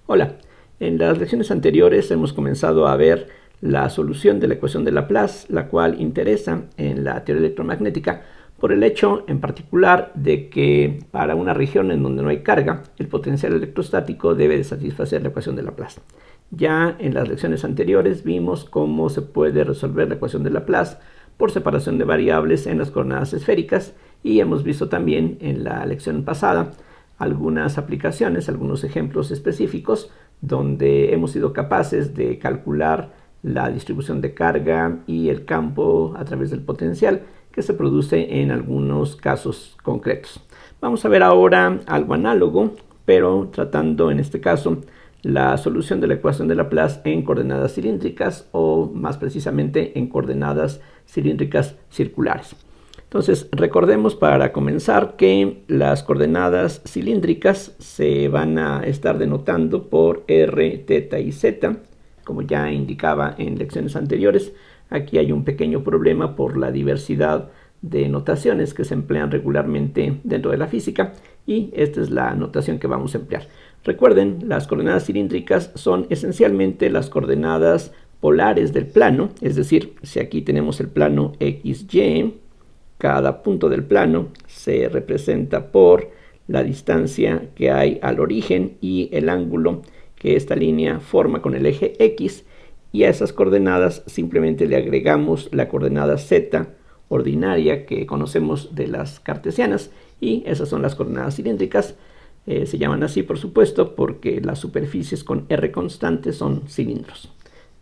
Hola, en las lecciones anteriores hemos comenzado a ver la solución de la ecuación de Laplace, la cual interesa en la teoría electromagnética por el hecho en particular de que para una región en donde no hay carga, el potencial electrostático debe de satisfacer la ecuación de Laplace. Ya en las lecciones anteriores vimos cómo se puede resolver la ecuación de Laplace por separación de variables en las coordenadas esféricas y hemos visto también en la lección pasada algunas aplicaciones, algunos ejemplos específicos donde hemos sido capaces de calcular la distribución de carga y el campo a través del potencial que se produce en algunos casos concretos. Vamos a ver ahora algo análogo, pero tratando en este caso la solución de la ecuación de Laplace en coordenadas cilíndricas o más precisamente en coordenadas cilíndricas circulares. Entonces, recordemos para comenzar que las coordenadas cilíndricas se van a estar denotando por r, θ y z, como ya indicaba en lecciones anteriores. Aquí hay un pequeño problema por la diversidad de notaciones que se emplean regularmente dentro de la física y esta es la notación que vamos a emplear. Recuerden, las coordenadas cilíndricas son esencialmente las coordenadas polares del plano, es decir, si aquí tenemos el plano XY, cada punto del plano se representa por la distancia que hay al origen y el ángulo que esta línea forma con el eje X, y a esas coordenadas simplemente le agregamos la coordenada Z ordinaria que conocemos de las cartesianas, y esas son las coordenadas cilíndricas. Se llaman así, por supuesto, porque las superficies con R constante son cilindros.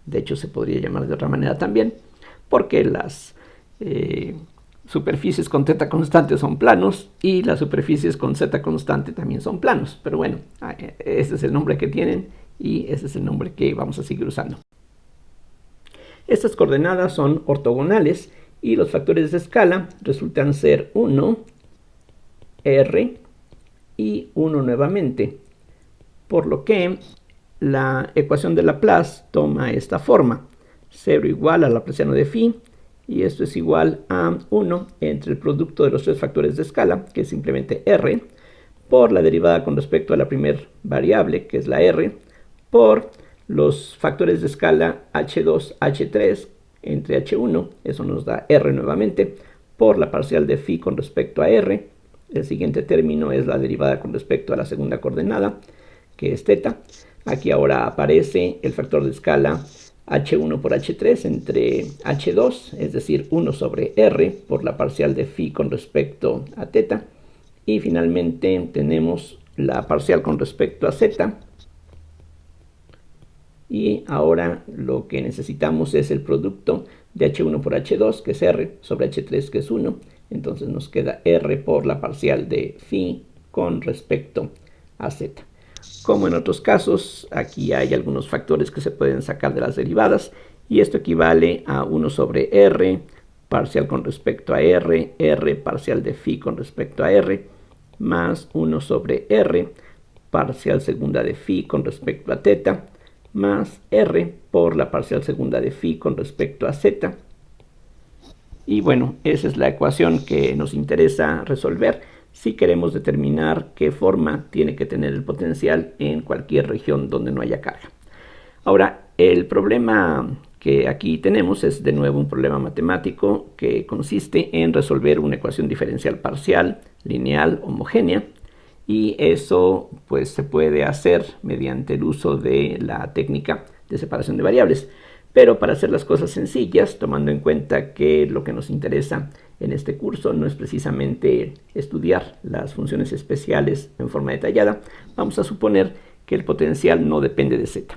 De hecho, se podría llamar de otra manera también, porque las superficies con θ constante son planos y las superficies con z constante también son planos. Pero bueno, ese es el nombre que tienen y ese es el nombre que vamos a seguir usando. Estas coordenadas son ortogonales y los factores de escala resultan ser 1, r y 1 nuevamente, por lo que la ecuación de Laplace toma esta forma: 0 igual al laplaciano de phi, y esto es igual a 1 entre el producto de los tres factores de escala, que es simplemente r, por la derivada con respecto a la primera variable, que es la r, por los factores de escala h2, h3 entre h1, eso nos da r nuevamente, por la parcial de phi con respecto a r. El siguiente término es la derivada con respecto a la segunda coordenada, que es θ. Aquí ahora aparece el factor de escala h1 por h3 entre h2, es decir, 1 sobre r por la parcial de phi con respecto a θ. Y finalmente tenemos la parcial con respecto a z. Y ahora lo que necesitamos es el producto de h1 por h2, que es r, sobre h3, que es 1. Entonces nos queda r por la parcial de phi con respecto a z. Como en otros casos, aquí hay algunos factores que se pueden sacar de las derivadas, y esto equivale a 1 sobre r, parcial con respecto a r, r parcial de phi con respecto a r, más 1 sobre r, parcial segunda de phi con respecto a θ, más r por la parcial segunda de phi con respecto a z. Y bueno, esa es la ecuación que nos interesa resolver si queremos determinar qué forma tiene que tener el potencial en cualquier región donde no haya carga. Ahora, el problema que aquí tenemos es de nuevo un problema matemático que consiste en resolver una ecuación diferencial parcial, lineal, homogénea, y eso pues se puede hacer mediante el uso de la técnica de separación de variables. Pero para hacer las cosas sencillas, tomando en cuenta que lo que nos interesa en este curso no es precisamente estudiar las funciones especiales en forma detallada, vamos a suponer que el potencial no depende de z.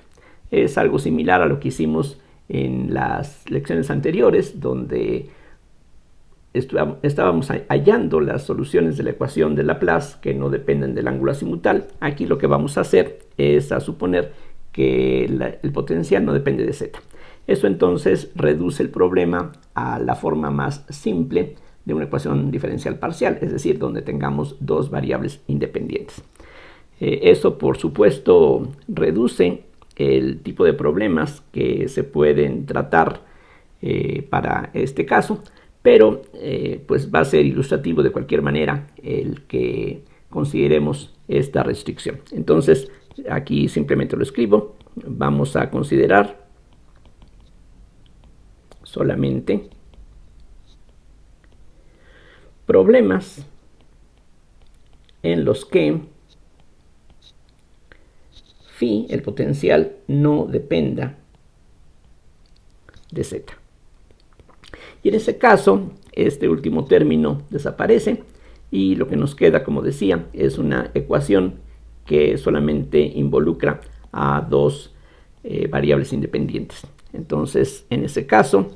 Es algo similar a lo que hicimos en las lecciones anteriores, donde estábamos hallando las soluciones de la ecuación de Laplace que no dependen del ángulo azimutal. Aquí lo que vamos a hacer es a suponer que el potencial no depende de z. Eso entonces reduce el problema a la forma más simple de una ecuación diferencial parcial, es decir, donde tengamos dos variables independientes. Eso, por supuesto, reduce el tipo de problemas que se pueden tratar para este caso, pero pues va a ser ilustrativo de cualquier manera el que consideremos esta restricción. Entonces, aquí simplemente lo escribo. Vamos a considerar solamente problemas en los que phi, el potencial, no dependa de z. Y en ese caso, este último término desaparece y lo que nos queda, como decía, es una ecuación que solamente involucra a dos variables independientes. Entonces, en ese caso,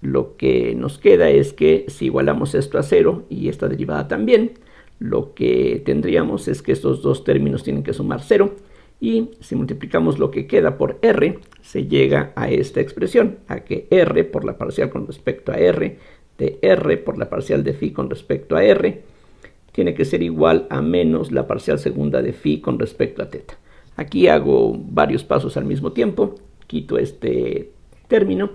lo que nos queda es que si igualamos esto a 0 y esta derivada también, lo que tendríamos es que estos dos términos tienen que sumar 0. Y si multiplicamos lo que queda por r, se llega a esta expresión, a que r por la parcial con respecto a r, de r por la parcial de phi con respecto a r, tiene que ser igual a menos la parcial segunda de phi con respecto a θ. Aquí hago varios pasos al mismo tiempo, quito este término,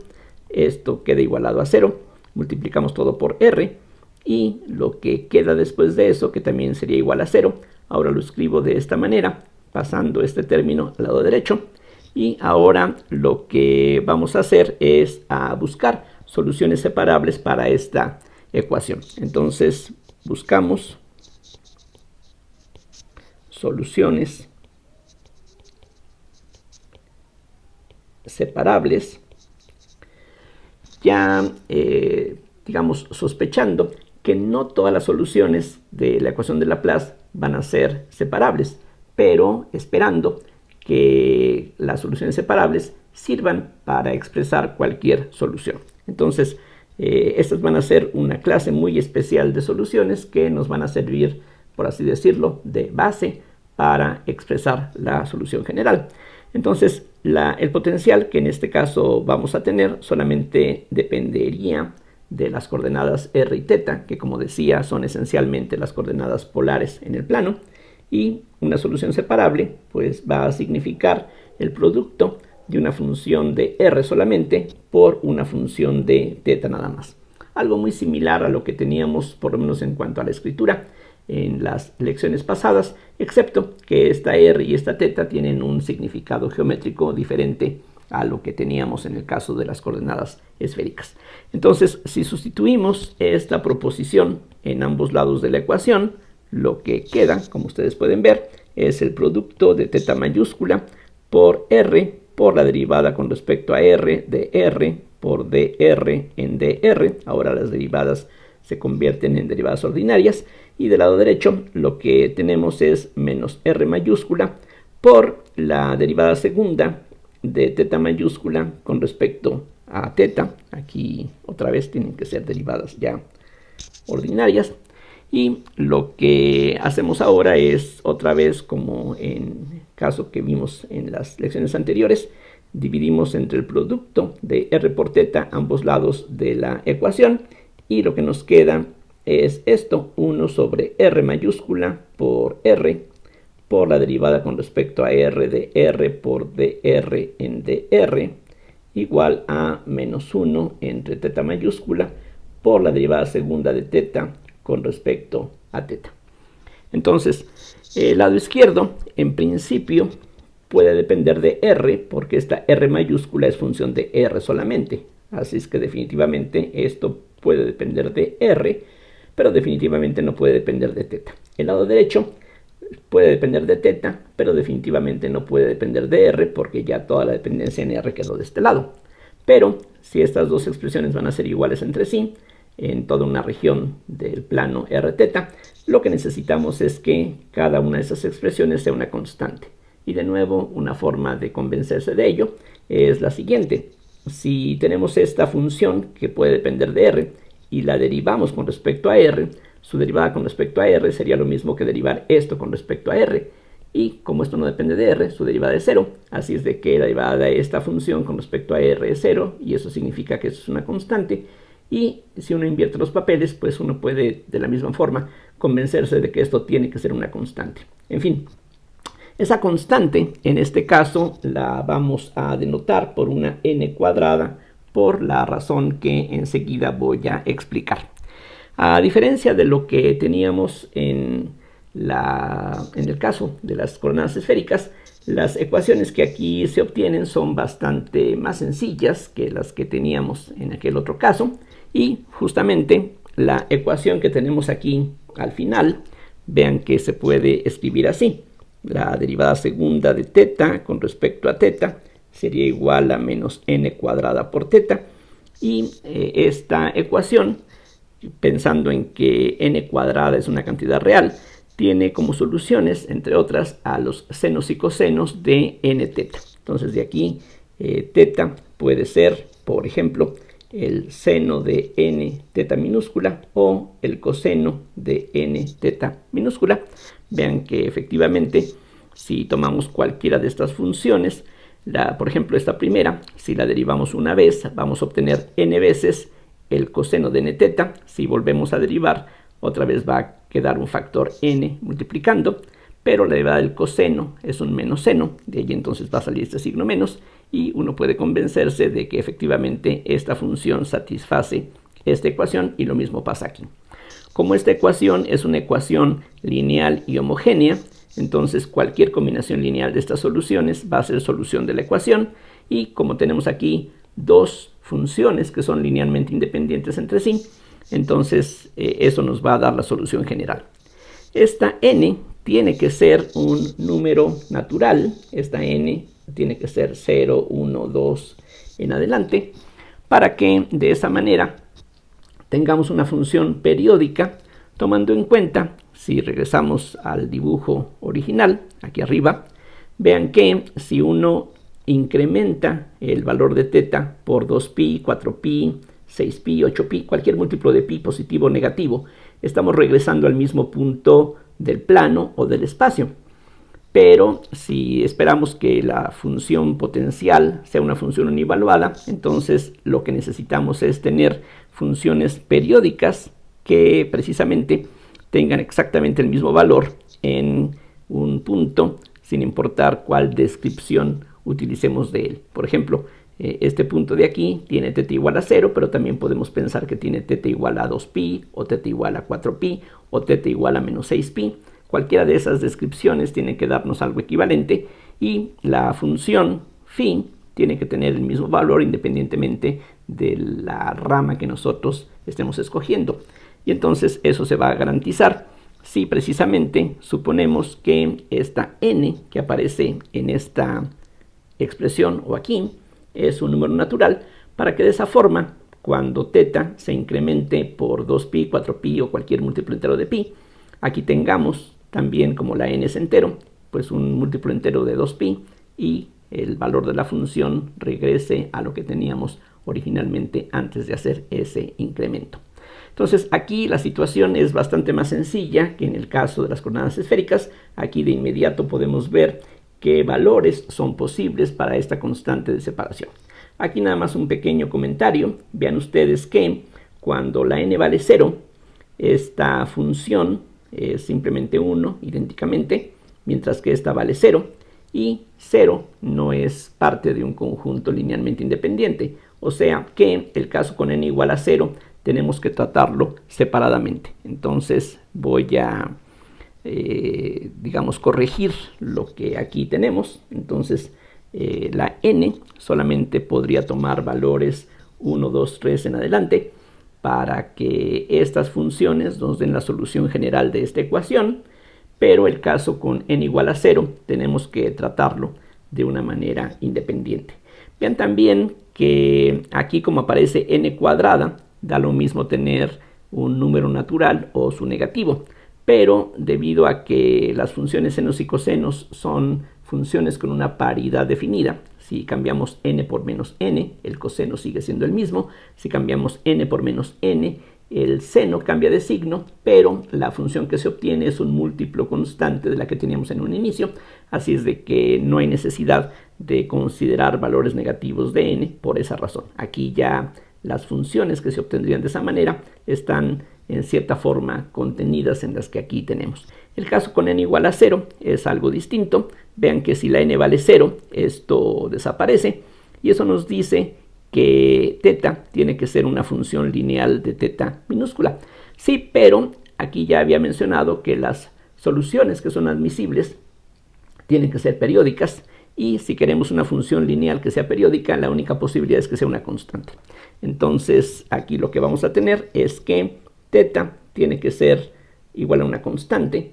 esto queda igualado a 0, multiplicamos todo por r, y lo que queda después de eso, que también sería igual a 0, ahora lo escribo de esta manera, pasando este término al lado derecho. Y ahora lo que vamos a hacer es a buscar soluciones separables para esta ecuación. Entonces buscamos soluciones separables, ya digamos sospechando que no todas las soluciones de la ecuación de Laplace van a ser separables, pero esperando que las soluciones separables sirvan para expresar cualquier solución. Entonces, estas van a ser una clase muy especial de soluciones que nos van a servir, por así decirlo, de base para expresar la solución general. Entonces, el potencial que en este caso vamos a tener solamente dependería de las coordenadas r y θ, que como decía son esencialmente las coordenadas polares en el plano. Y una solución separable pues va a significar el producto de una función de r solamente por una función de θ nada más. Algo muy similar a lo que teníamos por lo menos en cuanto a la escritura en las lecciones pasadas, excepto que esta r y esta θ tienen un significado geométrico diferente a lo que teníamos en el caso de las coordenadas esféricas. Entonces, si sustituimos esta proposición en ambos lados de la ecuación, lo que queda, como ustedes pueden ver, es el producto de θ mayúscula por r por la derivada con respecto a r de r por dr en dr. Ahora las derivadas se convierten en derivadas ordinarias. Y del lado derecho lo que tenemos es menos r mayúscula por la derivada segunda de θ mayúscula con respecto a θ. Aquí otra vez tienen que ser derivadas ya ordinarias. Y lo que hacemos ahora es, otra vez como en caso que vimos en las lecciones anteriores, dividimos entre el producto de r por θ ambos lados de la ecuación. Y lo que nos queda es esto, 1 sobre r mayúscula por r por la derivada con respecto a r de r por dr en dr igual a menos 1 entre θ mayúscula por la derivada segunda de θ con respecto a θ. Entonces, el lado izquierdo, en principio, puede depender de r, porque esta r mayúscula es función de r solamente. Así es que definitivamente esto puede depender de r, pero definitivamente no puede depender de θ. El lado derecho puede depender de θ, pero definitivamente no puede depender de r, porque ya toda la dependencia en r quedó de este lado. Pero si estas dos expresiones van a ser iguales entre sí, en toda una región del plano rθ, lo que necesitamos es que cada una de esas expresiones sea una constante. Y de nuevo, una forma de convencerse de ello es la siguiente. Si tenemos esta función que puede depender de r y la derivamos con respecto a r, su derivada con respecto a r sería lo mismo que derivar esto con respecto a r. Y como esto no depende de r, su derivada es 0. Así es de que la derivada de esta función con respecto a r es 0, y eso significa que eso es una constante. Y si uno invierte los papeles, pues uno puede de la misma forma convencerse de que esto tiene que ser una constante. En fin, esa constante en este caso la vamos a denotar por una n cuadrada por la razón que enseguida voy a explicar. A diferencia de lo que teníamos en en el caso de las coordenadas esféricas, las ecuaciones que aquí se obtienen son bastante más sencillas que las que teníamos en aquel otro caso, y justamente la ecuación que tenemos aquí al final, vean que se puede escribir así: la derivada segunda de teta con respecto a teta sería igual a menos n cuadrada por teta, y esta ecuación, pensando en que n cuadrada es una cantidad real, tiene como soluciones, entre otras, a los senos y cosenos de n teta. Entonces de aquí teta puede ser, por ejemplo, el seno de n teta minúscula o el coseno de n teta minúscula. Vean que efectivamente, si tomamos cualquiera de estas funciones, por ejemplo esta primera, si la derivamos una vez, vamos a obtener n veces el coseno de n teta. Si volvemos a derivar, otra vez va a quedar un factor n multiplicando, pero la derivada del coseno es un menos seno, de ahí entonces va a salir este signo menos, y uno puede convencerse de que efectivamente esta función satisface esta ecuación, y lo mismo pasa aquí. Como esta ecuación es una ecuación lineal y homogénea, entonces cualquier combinación lineal de estas soluciones va a ser solución de la ecuación, y como tenemos aquí dos funciones que son linealmente independientes entre sí, entonces eso nos va a dar la solución general. Esta n tiene que ser un número natural, esta n tiene que ser 0, 1, 2 en adelante, para que de esa manera tengamos una función periódica, tomando en cuenta, si regresamos al dibujo original, aquí arriba, vean que si uno incrementa el valor de teta por 2pi, 4pi, 6pi, 8pi, cualquier múltiplo de pi positivo o negativo, estamos regresando al mismo punto del plano o del espacio. Pero si esperamos que la función potencial sea una función univaluada, entonces lo que necesitamos es tener funciones periódicas que precisamente tengan exactamente el mismo valor en un punto, sin importar cuál descripción utilicemos de él. Por ejemplo, este punto de aquí tiene teta igual a 0, pero también podemos pensar que tiene teta igual a 2pi, o teta igual a 4pi, o teta igual a menos 6pi. Cualquiera de esas descripciones tiene que darnos algo equivalente, y la función phi tiene que tener el mismo valor independientemente de la rama que nosotros estemos escogiendo. Y entonces eso se va a garantizar si precisamente suponemos que esta n que aparece en esta expresión o aquí es un número natural, para que de esa forma, cuando teta se incremente por 2pi, 4pi o cualquier múltiplo entero de pi, aquí tengamos también, como la n es entero, pues un múltiplo entero de 2pi, y el valor de la función regrese a lo que teníamos originalmente antes de hacer ese incremento. Entonces aquí la situación es bastante más sencilla que en el caso de las coordenadas esféricas. Aquí de inmediato podemos ver qué valores son posibles para esta constante de separación. Aquí nada más un pequeño comentario. Vean ustedes que cuando la n vale 0, esta función es simplemente 1 idénticamente, mientras que esta vale 0, y 0 no es parte de un conjunto linealmente independiente. O sea que el caso con n igual a 0 tenemos que tratarlo separadamente. Entonces voy a digamos, corregir lo que aquí tenemos. Entonces la n solamente podría tomar valores 1, 2, 3 en adelante para que estas funciones nos den la solución general de esta ecuación, pero el caso con n igual a 0 tenemos que tratarlo de una manera independiente. Vean también que aquí, como aparece n cuadrada, da lo mismo tener un número natural o su negativo, pero debido a que las funciones senos y cosenos son funciones con una paridad definida, si cambiamos n por menos n, el coseno sigue siendo el mismo. Si cambiamos n por menos n, el seno cambia de signo, pero la función que se obtiene es un múltiplo constante de la que teníamos en un inicio, así es de que no hay necesidad de considerar valores negativos de n por esa razón. Aquí ya las funciones que se obtendrían de esa manera están en cierta forma contenidas en las que aquí tenemos. El caso con n igual a 0 es algo distinto. Vean que si la n vale 0, esto desaparece, y eso nos dice que teta tiene que ser una función lineal de teta minúscula. Sí, pero aquí ya había mencionado que las soluciones que son admisibles tienen que ser periódicas, y si queremos una función lineal que sea periódica, la única posibilidad es que sea una constante. Entonces aquí lo que vamos a tener es que θ tiene que ser igual a una constante,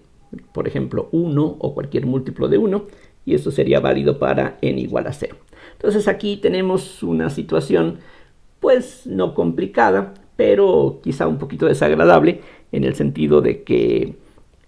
por ejemplo 1 o cualquier múltiplo de 1, y eso sería válido para n igual a 0. Entonces aquí tenemos una situación pues no complicada, pero quizá un poquito desagradable, en el sentido de que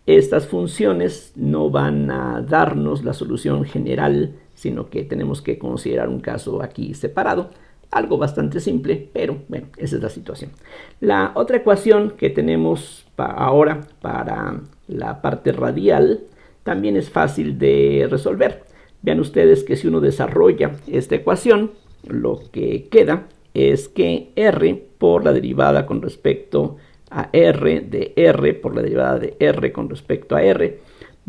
estas funciones no van a darnos la solución general, sino que tenemos que considerar un caso aquí separado. Algo bastante simple, pero bueno, esa es la situación. La otra ecuación que tenemos ahora para la parte radial también es fácil de resolver. Vean ustedes que si uno desarrolla esta ecuación, lo que queda es que r por la derivada con respecto a r de r por la derivada de r con respecto a r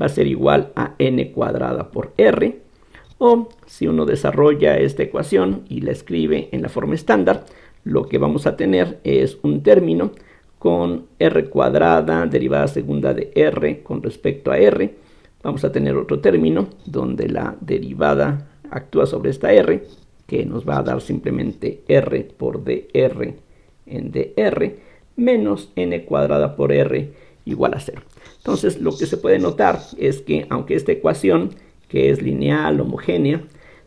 va a ser igual a n cuadrada por r. O si uno desarrolla esta ecuación y la escribe en la forma estándar, lo que vamos a tener es un término con r cuadrada derivada segunda de r con respecto a r. Vamos a tener otro término donde la derivada actúa sobre esta r, que nos va a dar simplemente r por dr en dr, menos n cuadrada por r igual a 0. Entonces lo que se puede notar es que aunque esta ecuación, que es lineal, homogénea,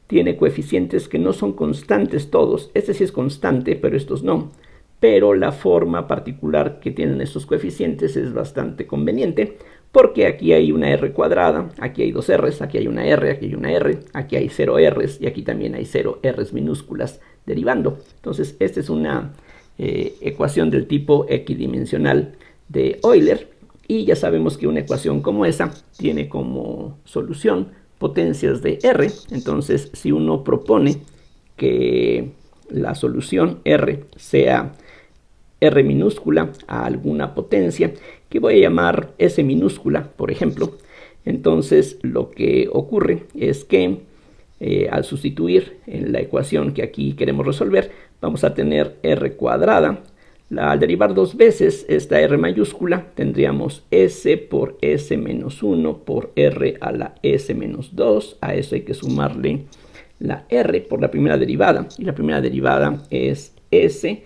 tiene coeficientes que no son constantes todos, este sí es constante, pero estos no, pero la forma particular que tienen estos coeficientes es bastante conveniente, porque aquí hay una r cuadrada, aquí hay dos r's, aquí hay una r, aquí hay una r, aquí hay 0 r's y aquí también hay 0 r's minúsculas derivando. Entonces esta es una ecuación del tipo equidimensional de Euler, y ya sabemos que una ecuación como esa tiene como solución potencias de r. Entonces si uno propone que la solución r sea r minúscula a alguna potencia, que voy a llamar s minúscula, por ejemplo, entonces lo que ocurre es que al sustituir en la ecuación que aquí queremos resolver, vamos a tener r cuadrada. Al derivar dos veces esta r mayúscula, tendríamos s por s menos 1 por r a la s menos 2. A eso hay que sumarle la r por la primera derivada, y la primera derivada es s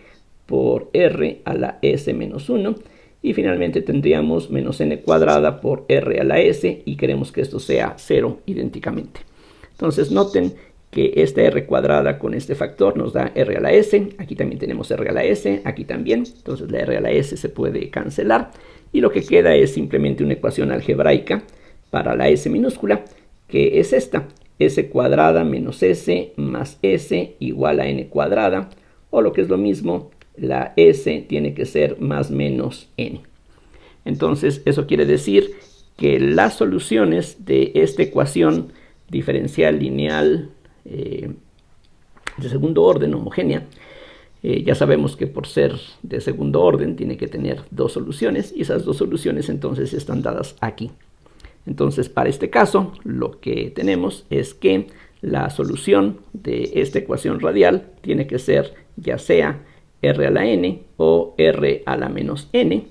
por r a la s menos 1. Y finalmente tendríamos menos n cuadrada por r a la s, y queremos que esto sea 0 idénticamente. Entonces noten que esta r cuadrada con este factor nos da r a la s, aquí también tenemos r a la s, aquí también, entonces la r a la s se puede cancelar, y lo que queda es simplemente una ecuación algebraica para la s minúscula, que es esta, s cuadrada menos s más s igual a n cuadrada, o lo que es lo mismo, la s tiene que ser más menos n. Entonces eso quiere decir que las soluciones de esta ecuación diferencial lineal de segundo orden homogénea, ya sabemos que por ser de segundo orden tiene que tener dos soluciones, y esas dos soluciones entonces están dadas aquí. Entonces para este caso lo que tenemos es que la solución de esta ecuación radial tiene que ser ya sea r a la n o r a la menos n.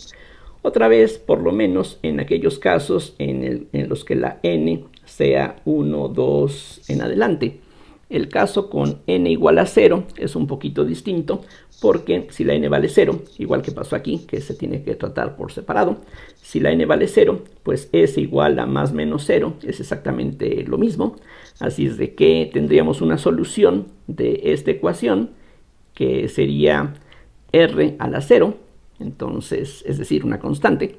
Otra vez, por lo menos en aquellos casos en los que la n sea 1, 2 en adelante. El caso con n igual a 0 es un poquito distinto, porque si la n vale 0, igual que pasó aquí, que se tiene que tratar por separado, si la n vale 0, pues s igual a más menos 0 es exactamente lo mismo. Así es de que tendríamos una solución de esta ecuación que sería r a la 0, entonces, es decir, una constante.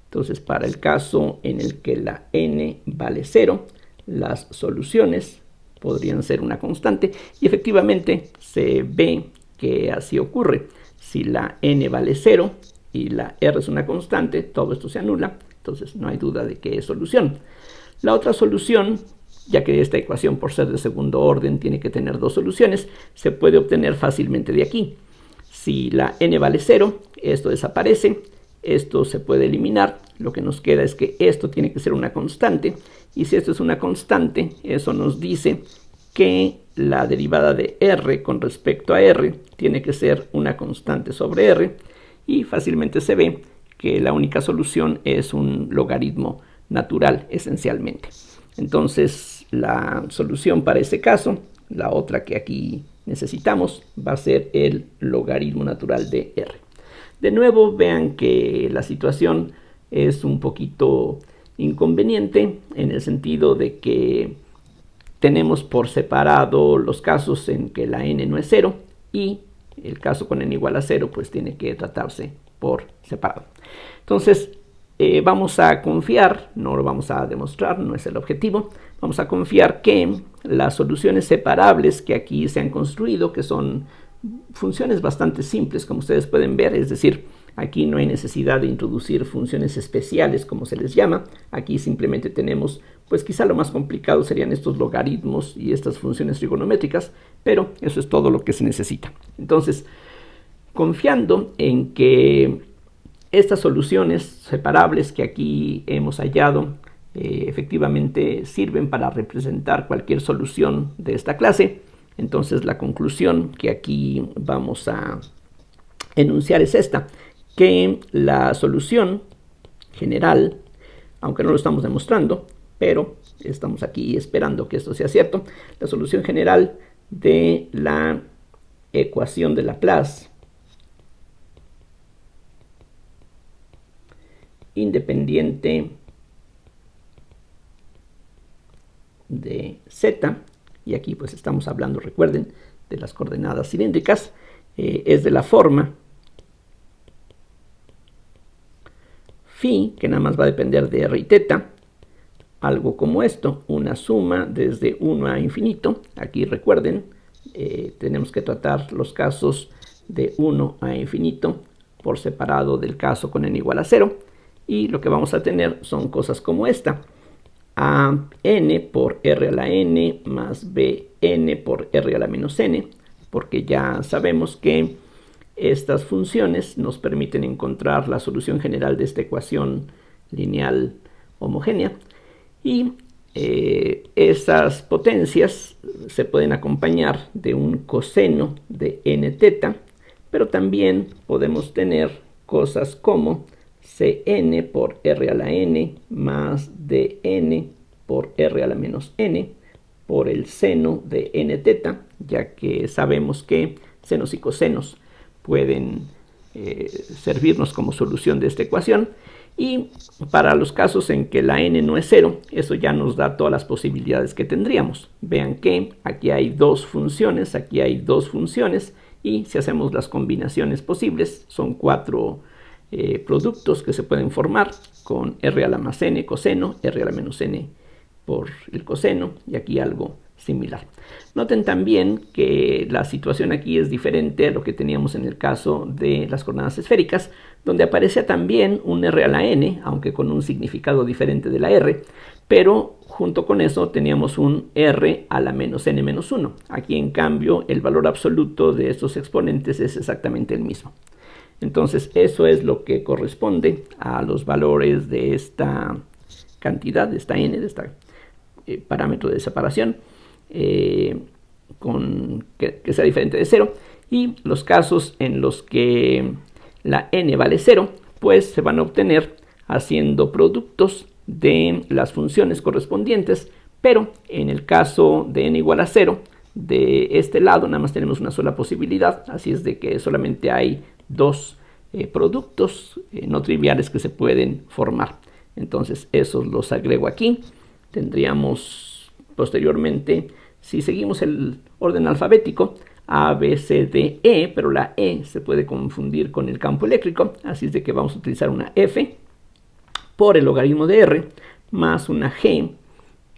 Entonces, para el caso en el que la n vale 0, las soluciones podrían ser una constante, y efectivamente se ve que así ocurre. Si la n vale 0 y la r es una constante, todo esto se anula, entonces no hay duda de que es solución. La otra solución, ya que esta ecuación por ser de segundo orden tiene que tener dos soluciones, se puede obtener fácilmente de aquí. Si la n vale 0, esto desaparece, esto se puede eliminar, lo que nos queda es que esto tiene que ser una constante, y si esto es una constante, eso nos dice que la derivada de r con respecto a r tiene que ser una constante sobre r, y fácilmente se ve que la única solución es un logaritmo natural esencialmente. Entonces la solución para este caso, la otra que aquí necesitamos, va a ser el logaritmo natural de r. De nuevo vean que la situación es un poquito inconveniente en el sentido de que tenemos por separado los casos en que la n no es 0 y el caso con n igual a 0 pues tiene que tratarse por separado. Entonces vamos a confiar, no lo vamos a demostrar, no es el objetivo, vamos a confiar que las soluciones separables que aquí se han construido, que son funciones bastante simples como ustedes pueden ver, es decir, aquí no hay necesidad de introducir funciones especiales como se les llama, aquí simplemente tenemos, pues quizá lo más complicado serían estos logaritmos y estas funciones trigonométricas, pero eso es todo lo que se necesita. Entonces, confiando en que estas soluciones separables que aquí hemos hallado efectivamente sirven para representar cualquier solución de esta clase, entonces la conclusión que aquí vamos a enunciar es esta, que la solución general, aunque no lo estamos demostrando, pero estamos aquí esperando que esto sea cierto, la solución general de la ecuación de Laplace independiente de z, y aquí pues estamos hablando, recuerden, de las coordenadas cilíndricas, es de la forma phi, que nada más va a depender de r y θ, algo como esto, una suma desde 1 a infinito. Aquí recuerden, tenemos que tratar los casos de 1 a infinito por separado del caso con n igual a 0, y lo que vamos a tener son cosas como esta, a n por r a la n más bn por r a la menos n, porque ya sabemos que estas funciones nos permiten encontrar la solución general de esta ecuación lineal homogénea, y esas potencias se pueden acompañar de un coseno de nθ, pero también podemos tener cosas como cn por r a la n más dn por r a la menos n por el seno de nθ, ya que sabemos que senos y cosenos pueden servirnos como solución de esta ecuación. Y para los casos en que la n no es 0, eso ya nos da todas las posibilidades que tendríamos. Vean que aquí hay dos funciones, aquí hay dos funciones, y si hacemos las combinaciones posibles, son 4 productos que se pueden formar con r a la más n coseno, r a la menos n por el coseno, y aquí algo similar. Noten también que la situación aquí es diferente a lo que teníamos en el caso de las coordenadas esféricas, donde aparecía también un r a la n, aunque con un significado diferente de la r, pero junto con eso teníamos un r a la menos n menos 1. Aquí en cambio el valor absoluto de estos exponentes es exactamente el mismo. Entonces eso es lo que corresponde a los valores de esta cantidad, de esta n, de este parámetro de separación, que sea diferente de 0, y los casos en los que la n vale 0, pues se van a obtener haciendo productos de las funciones correspondientes, pero en el caso de n igual a 0, de este lado nada más tenemos una sola posibilidad, así es de que solamente hay dos productos no triviales que se pueden formar. Entonces esos los agrego aquí. Tendríamos posteriormente, si seguimos el orden alfabético, A, B, C, D, E, pero la E se puede confundir con el campo eléctrico, así es de que vamos a utilizar una F por el logaritmo de R, más una G,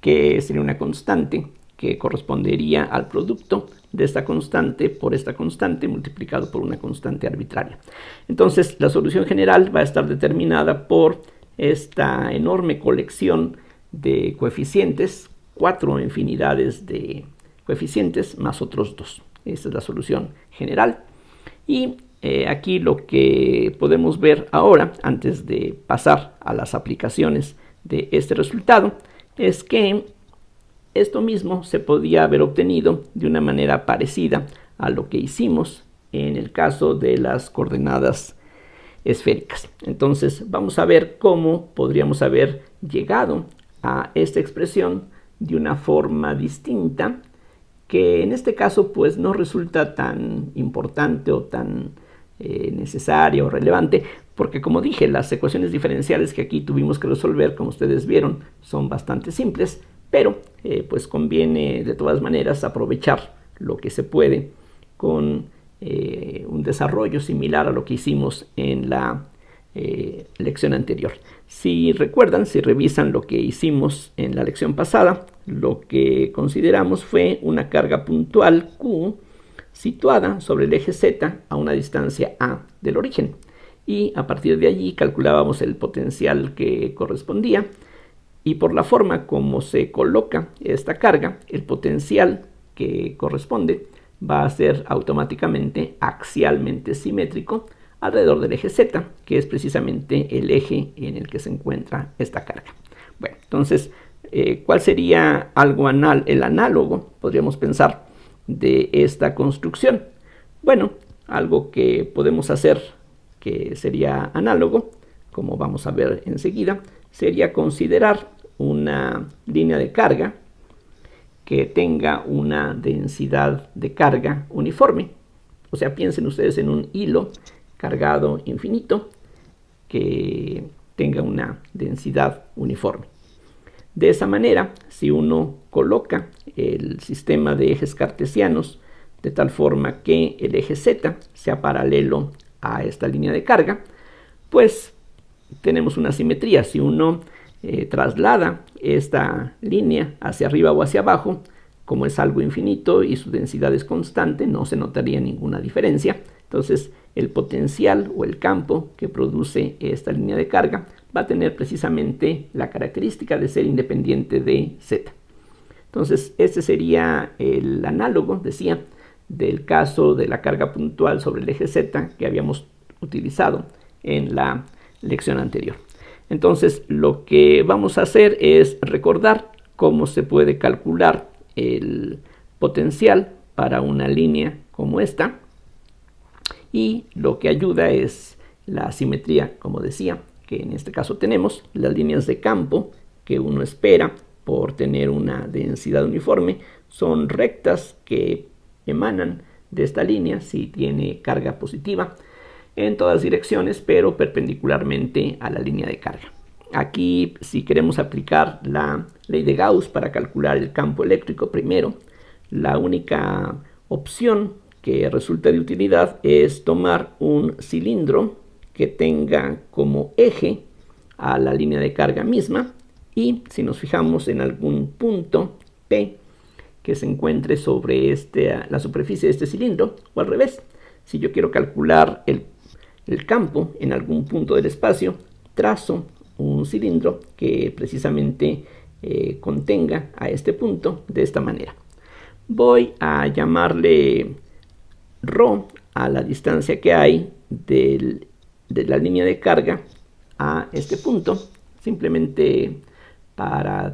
que sería una constante, que correspondería al producto de esta constante por esta constante multiplicado por una constante arbitraria. Entonces la solución general va a estar determinada por esta enorme colección de coeficientes, 4 infinidades de coeficientes más otros 2. Esta es la solución general. Y aquí lo que podemos ver ahora, antes de pasar a las aplicaciones de este resultado, es que esto mismo se podía haber obtenido de una manera parecida a lo que hicimos en el caso de las coordenadas esféricas. Entonces vamos a ver cómo podríamos haber llegado a esta expresión de una forma distinta, que en este caso pues no resulta tan importante o tan necesaria o relevante, porque como dije, las ecuaciones diferenciales que aquí tuvimos que resolver, como ustedes vieron, son bastante simples, pero pues conviene de todas maneras aprovechar lo que se puede con un desarrollo similar a lo que hicimos en la lección anterior. Si recuerdan, si revisan lo que hicimos en la lección pasada, lo que consideramos fue una carga puntual Q situada sobre el eje Z a una distancia A del origen, y a partir de allí calculábamos el potencial que correspondía, y por la forma como se coloca esta carga, el potencial que corresponde va a ser automáticamente axialmente simétrico alrededor del eje Z, que es precisamente el eje en el que se encuentra esta carga. Bueno, entonces, ¿cuál sería el análogo, podríamos pensar, de esta construcción? Bueno, algo que podemos hacer que sería análogo, como vamos a ver enseguida, sería considerar una línea de carga que tenga una densidad de carga uniforme. O sea, piensen ustedes en un hilo cargado infinito que tenga una densidad uniforme. De esa manera, si uno coloca el sistema de ejes cartesianos de tal forma que el eje Z sea paralelo a esta línea de carga, pues tenemos una simetría. Si uno traslada esta línea hacia arriba o hacia abajo, como es algo infinito y su densidad es constante, no se notaría ninguna diferencia. Entonces, el potencial o el campo que produce esta línea de carga va a tener precisamente la característica de ser independiente de Z. Entonces, este sería el análogo, decía, del caso de la carga puntual sobre el eje Z que habíamos utilizado en la lección anterior. Entonces, lo que vamos a hacer es recordar cómo se puede calcular el potencial para una línea como esta, y lo que ayuda es la simetría, como decía, que en este caso tenemos las líneas de campo que uno espera por tener una densidad uniforme, son rectas que emanan de esta línea si tiene carga positiva en todas direcciones, pero perpendicularmente a la línea de carga. Aquí, si queremos aplicar la ley de Gauss para calcular el campo eléctrico primero, la única opción que resulta de utilidad es tomar un cilindro que tenga como eje a la línea de carga misma, y si nos fijamos en algún punto P que se encuentre sobre la superficie de este cilindro, o al revés, si yo quiero calcular el campo en algún punto del espacio, trazo un cilindro que precisamente contenga a este punto de esta manera. Voy a llamarle ρ a la distancia que hay de la línea de carga a este punto, simplemente para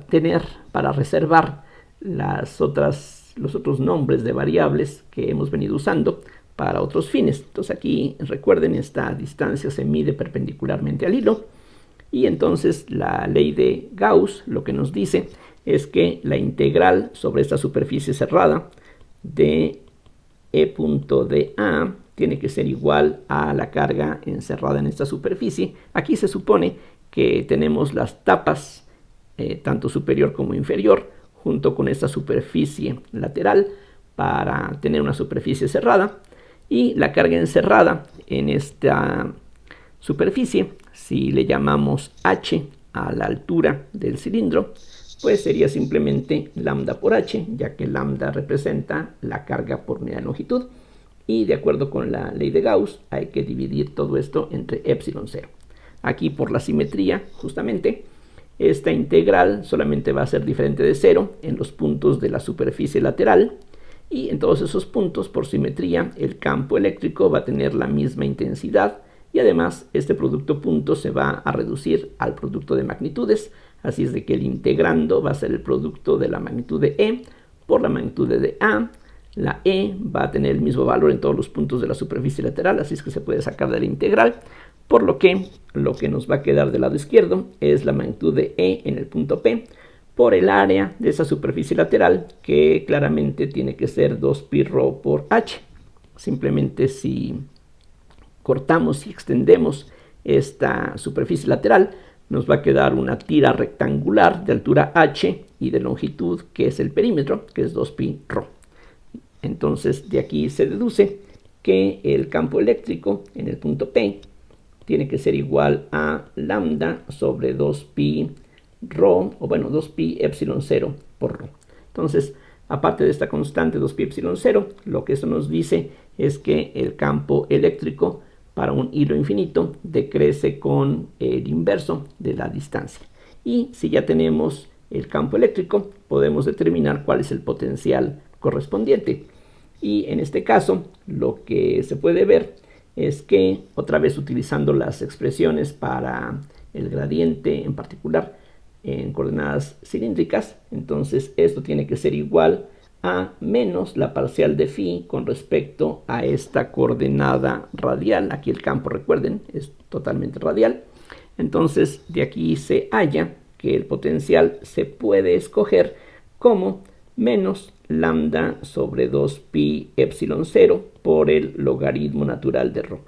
reservar los otros nombres de variables que hemos venido usando para otros fines. Entonces aquí, recuerden, esta distancia se mide perpendicularmente al hilo, y entonces la ley de Gauss lo que nos dice es que la integral sobre esta superficie cerrada de E punto de A tiene que ser igual a la carga encerrada en esta superficie. Aquí se supone que tenemos las tapas, tanto superior como inferior, junto con esta superficie lateral para tener una superficie cerrada, y la carga encerrada en esta superficie, si le llamamos h a la altura del cilindro, pues sería simplemente lambda por h, ya que lambda representa la carga por unidad de longitud, y de acuerdo con la ley de Gauss hay que dividir todo esto entre epsilon 0. Aquí, por la simetría, justamente, esta integral solamente va a ser diferente de 0 en los puntos de la superficie lateral, y en todos esos puntos, por simetría, el campo eléctrico va a tener la misma intensidad, y además este producto punto se va a reducir al producto de magnitudes, así es de que el integrando va a ser el producto de la magnitud de E por la magnitud de A. La E va a tener el mismo valor en todos los puntos de la superficie lateral, así es que se puede sacar de la integral, por lo que nos va a quedar del lado izquierdo es la magnitud de E en el punto P por el área de esa superficie lateral, que claramente tiene que ser 2πρ por H. Simplemente si cortamos y extendemos esta superficie lateral, nos va a quedar una tira rectangular de altura H y de longitud, que es el perímetro, que es 2πρ. Entonces de aquí se deduce que el campo eléctrico en el punto P tiene que ser igual a lambda sobre 2πρ, o bueno, 2π epsilon 0 por ρ. Entonces, aparte de esta constante 2π epsilon 0, lo que eso nos dice es que el campo eléctrico para un hilo infinito decrece con el inverso de la distancia. Y si ya tenemos el campo eléctrico, podemos determinar cuál es el potencial correspondiente. Y en este caso, lo que se puede ver es que, otra vez utilizando las expresiones para el gradiente en particular en coordenadas cilíndricas, entonces esto tiene que ser igual a menos la parcial de phi con respecto a esta coordenada radial. Aquí el campo, recuerden, es totalmente radial. Entonces de aquí se halla que el potencial se puede escoger como menos lambda sobre 2π epsilon 0 por el logaritmo natural de ρ.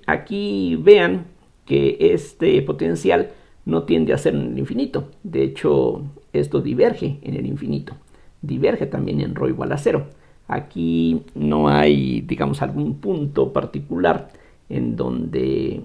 Aquí vean que este potencial no tiende a ser en el infinito. De hecho, esto diverge en el infinito. Diverge también en ρ igual a 0. Aquí no hay, digamos, algún punto particular en donde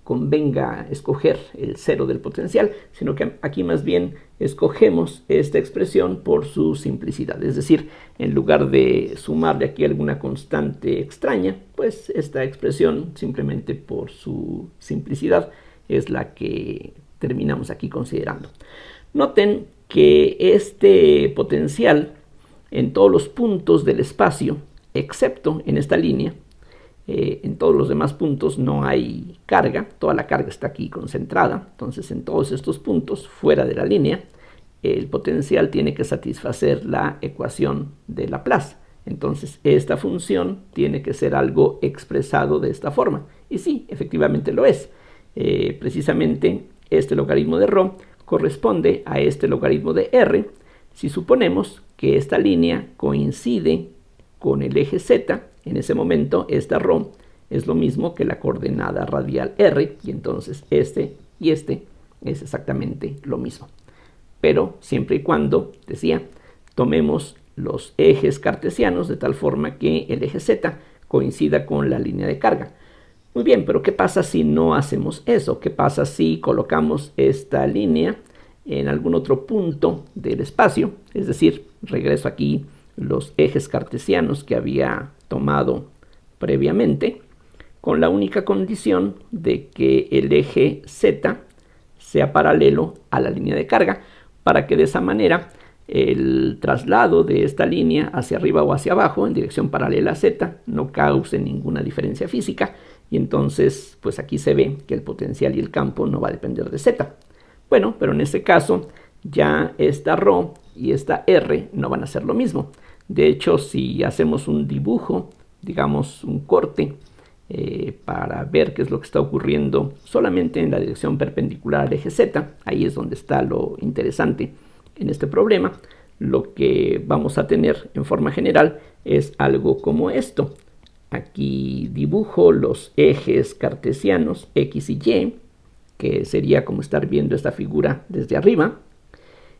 convenga escoger el cero del potencial, sino que aquí más bien escogemos esta expresión por su simplicidad. Es decir, en lugar de sumarle aquí alguna constante extraña, pues esta expresión, simplemente por su simplicidad, es la que terminamos aquí considerando. Noten que este potencial en todos los puntos del espacio, excepto en esta línea, en todos los demás puntos no hay carga, toda la carga está aquí concentrada. Entonces en todos estos puntos fuera de la línea, el potencial tiene que satisfacer la ecuación de Laplace. Entonces esta función tiene que ser algo expresado de esta forma. Y sí, efectivamente lo es. Precisamente este logaritmo de ρ corresponde a este logaritmo de r si suponemos que esta línea coincide con el eje z. En ese momento esta ρ es lo mismo que la coordenada radial r, y entonces este y este es exactamente lo mismo. Pero siempre y cuando, decía, tomemos los ejes cartesianos de tal forma que el eje z coincida con la línea de carga. Muy bien, pero ¿qué pasa si no hacemos eso? ¿Qué pasa si colocamos esta línea en algún otro punto del espacio? Es decir, regreso aquí los ejes cartesianos que había tomado previamente, con la única condición de que el eje z sea paralelo a la línea de carga, para que de esa manera el traslado de esta línea hacia arriba o hacia abajo en dirección paralela a z no cause ninguna diferencia física, y entonces pues aquí se ve que el potencial y el campo no va a depender de z. Bueno, pero en este caso ya esta ρ y esta r no van a ser lo mismo. De hecho, si hacemos un dibujo, digamos un corte, para ver qué es lo que está ocurriendo solamente en la dirección perpendicular al eje z, ahí es donde está lo interesante en este problema. Lo que vamos a tener en forma general es algo como esto. Aquí dibujo los ejes cartesianos x y y, que sería como estar viendo esta figura desde arriba,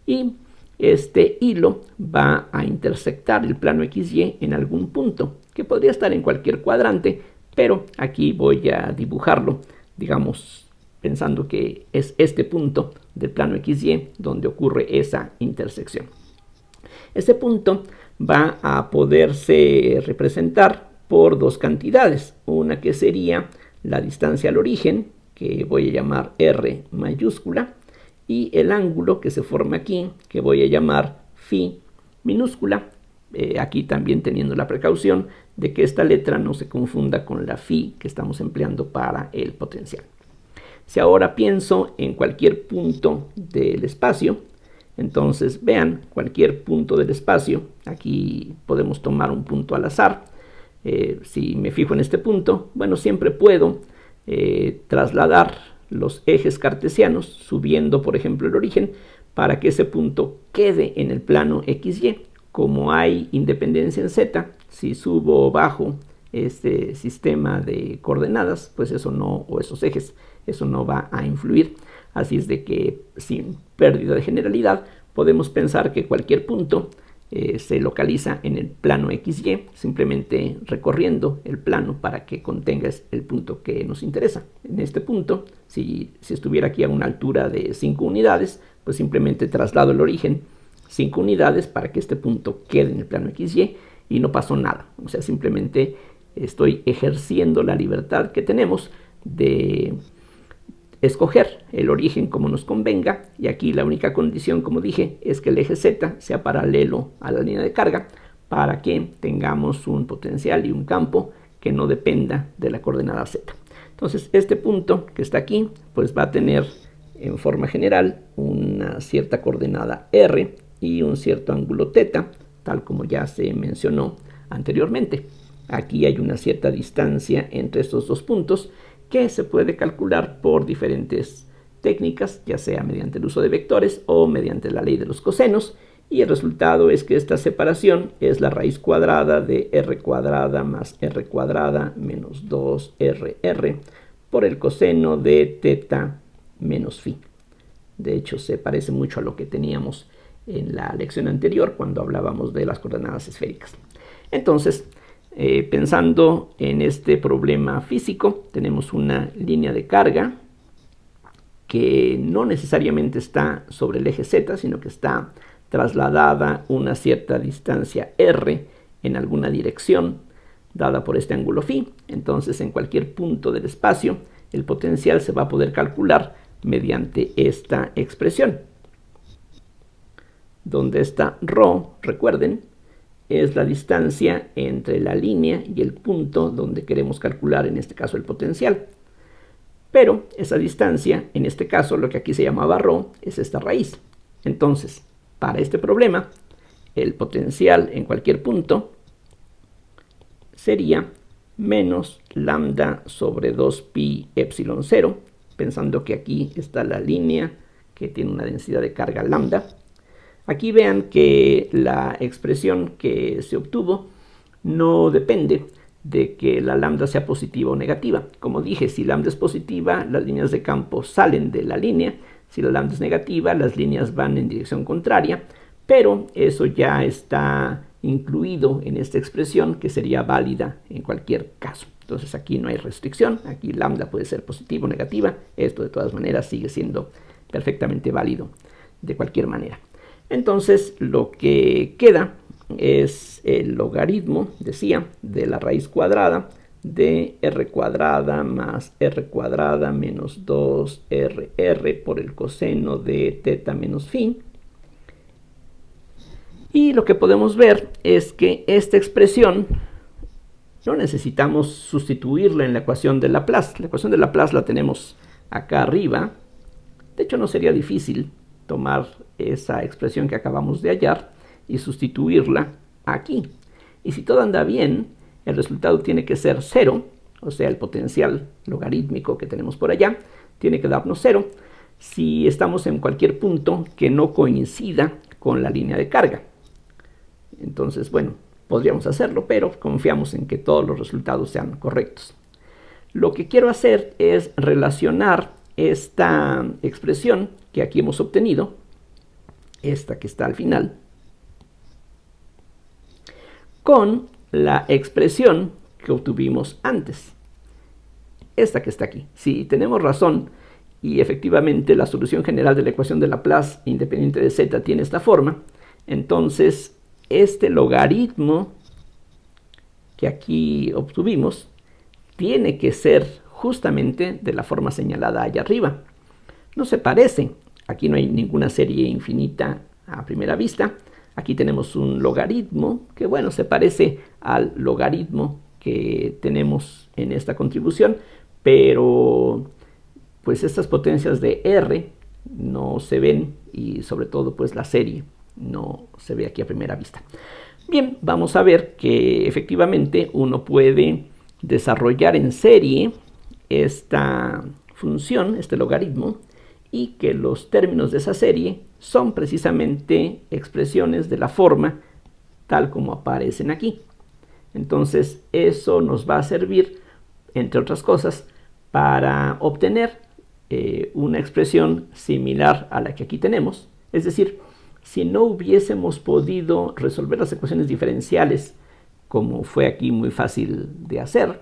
y este hilo va a intersectar el plano XY en algún punto, que podría estar en cualquier cuadrante, pero aquí voy a dibujarlo, digamos, pensando que es este punto del plano XY donde ocurre esa intersección. Este punto va a poderse representar por dos cantidades, una que sería la distancia al origen, que voy a llamar R mayúscula, y el ángulo que se forma aquí, que voy a llamar phi minúscula, aquí también teniendo la precaución de que esta letra no se confunda con la phi que estamos empleando para el potencial. Si ahora pienso en cualquier punto del espacio, entonces vean, cualquier punto del espacio, aquí podemos tomar un punto al azar. Si me fijo en este punto, bueno, siempre puedo trasladar los ejes cartesianos subiendo, por ejemplo, el origen, para que ese punto quede en el plano XY. Como hay independencia en Z, si subo o bajo este sistema de coordenadas, pues eso no, o esos ejes, eso no va a influir. Así es de que, sin pérdida de generalidad, podemos pensar que cualquier punto se localiza en el plano XY, simplemente recorriendo el plano para que contenga el punto que nos interesa. En este punto, si estuviera aquí a una altura de 5 unidades, pues simplemente traslado el origen 5 unidades para que este punto quede en el plano XY y no pasó nada. O sea, simplemente estoy ejerciendo la libertad que tenemos de escoger el origen como nos convenga, y aquí la única condición, como dije, es que el eje Z sea paralelo a la línea de carga para que tengamos un potencial y un campo que no dependa de la coordenada Z. Entonces este punto que está aquí pues va a tener en forma general una cierta coordenada R y un cierto ángulo θ, tal como ya se mencionó anteriormente. Aquí hay una cierta distancia entre estos dos puntos que se puede calcular por diferentes técnicas, ya sea mediante el uso de vectores o mediante la ley de los cosenos, y el resultado es que esta separación es la raíz cuadrada de r cuadrada más r cuadrada menos 2rr por el coseno de θ menos phi. De hecho, se parece mucho a lo que teníamos en la lección anterior cuando hablábamos de las coordenadas esféricas. Entonces, pensando en este problema físico, tenemos una línea de carga que no necesariamente está sobre el eje Z, sino que está trasladada una cierta distancia r en alguna dirección dada por este ángulo phi. Entonces, en cualquier punto del espacio, el potencial se va a poder calcular mediante esta expresión, donde esta ρ, recuerden, es la distancia entre la línea y el punto donde queremos calcular, en este caso, el potencial. Pero esa distancia, en este caso, lo que aquí se llamaba ρ, es esta raíz. Entonces, para este problema, el potencial en cualquier punto sería menos lambda sobre 2pi epsilon 0, pensando que aquí está la línea que tiene una densidad de carga lambda. Aquí vean que la expresión que se obtuvo no depende de que la lambda sea positiva o negativa. Como dije, si lambda es positiva, las líneas de campo salen de la línea. Si la lambda es negativa, las líneas van en dirección contraria. Pero eso ya está incluido en esta expresión, que sería válida en cualquier caso. Entonces aquí no hay restricción. Aquí lambda puede ser positiva o negativa. Esto de todas maneras sigue siendo perfectamente válido de cualquier manera. Entonces lo que queda es el logaritmo, decía, de la raíz cuadrada de r cuadrada más r cuadrada menos 2rr por el coseno de θ menos phi. Y lo que podemos ver es que esta expresión no necesitamos sustituirla en la ecuación de Laplace. La ecuación de Laplace la tenemos acá arriba. De hecho, no sería difícil tomar esa expresión que acabamos de hallar y sustituirla aquí. Y si todo anda bien, el resultado tiene que ser 0, o sea, el potencial logarítmico que tenemos por allá tiene que darnos 0 si estamos en cualquier punto que no coincida con la línea de carga. Entonces, bueno, podríamos hacerlo, pero confiamos en que todos los resultados sean correctos. Lo que quiero hacer es relacionar esta expresión que aquí hemos obtenido, esta que está al final, con la expresión que obtuvimos antes, esta que está aquí. Si tenemos razón y efectivamente la solución general de la ecuación de Laplace independiente de z tiene esta forma, entonces este logaritmo que aquí obtuvimos tiene que ser justamente de la forma señalada allá arriba. No se parece. Aquí no hay ninguna serie infinita a primera vista. Aquí tenemos un logaritmo que, bueno, se parece al logaritmo que tenemos en esta contribución, pero pues estas potencias de r no se ven, y sobre todo pues la serie no se ve aquí a primera vista. Bien, vamos a ver que efectivamente uno puede desarrollar en serie esta función, este logaritmo, y que los términos de esa serie son precisamente expresiones de la forma tal como aparecen aquí. Entonces eso nos va a servir, entre otras cosas, para obtener una expresión similar a la que aquí tenemos. Es decir, si no hubiésemos podido resolver las ecuaciones diferenciales, como fue aquí muy fácil de hacer,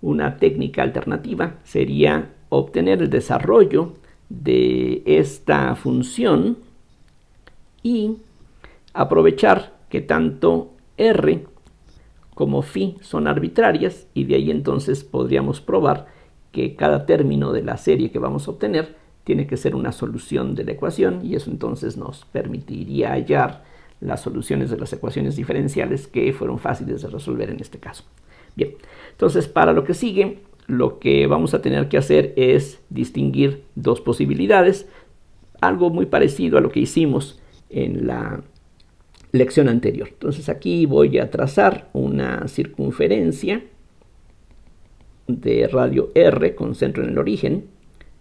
una técnica alternativa sería obtener el desarrollo de esta función y aprovechar que tanto r como phi son arbitrarias, y de ahí entonces podríamos probar que cada término de la serie que vamos a obtener tiene que ser una solución de la ecuación, y eso entonces nos permitiría hallar las soluciones de las ecuaciones diferenciales que fueron fáciles de resolver en este caso. Bien, entonces para lo que sigue, lo que vamos a tener que hacer es distinguir dos posibilidades, algo muy parecido a lo que hicimos en la lección anterior. Entonces aquí voy a trazar una circunferencia de radio r con centro en el origen.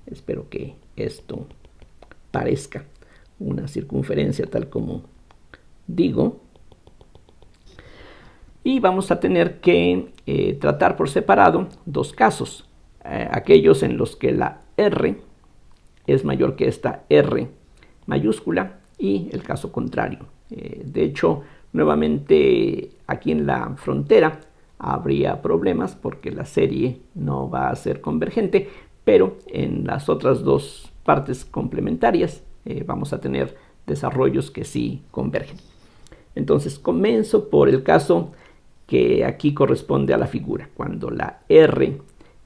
Espero que esto parezca una circunferencia tal como digo. Y vamos a tener que tratar por separado dos casos. Aquellos en los que la r es mayor que esta r mayúscula, y el caso contrario. De hecho, nuevamente aquí en la frontera habría problemas porque la serie no va a ser convergente, pero en las otras dos partes complementarias vamos a tener desarrollos que sí convergen. Entonces comienzo por el caso que aquí corresponde a la figura, cuando la r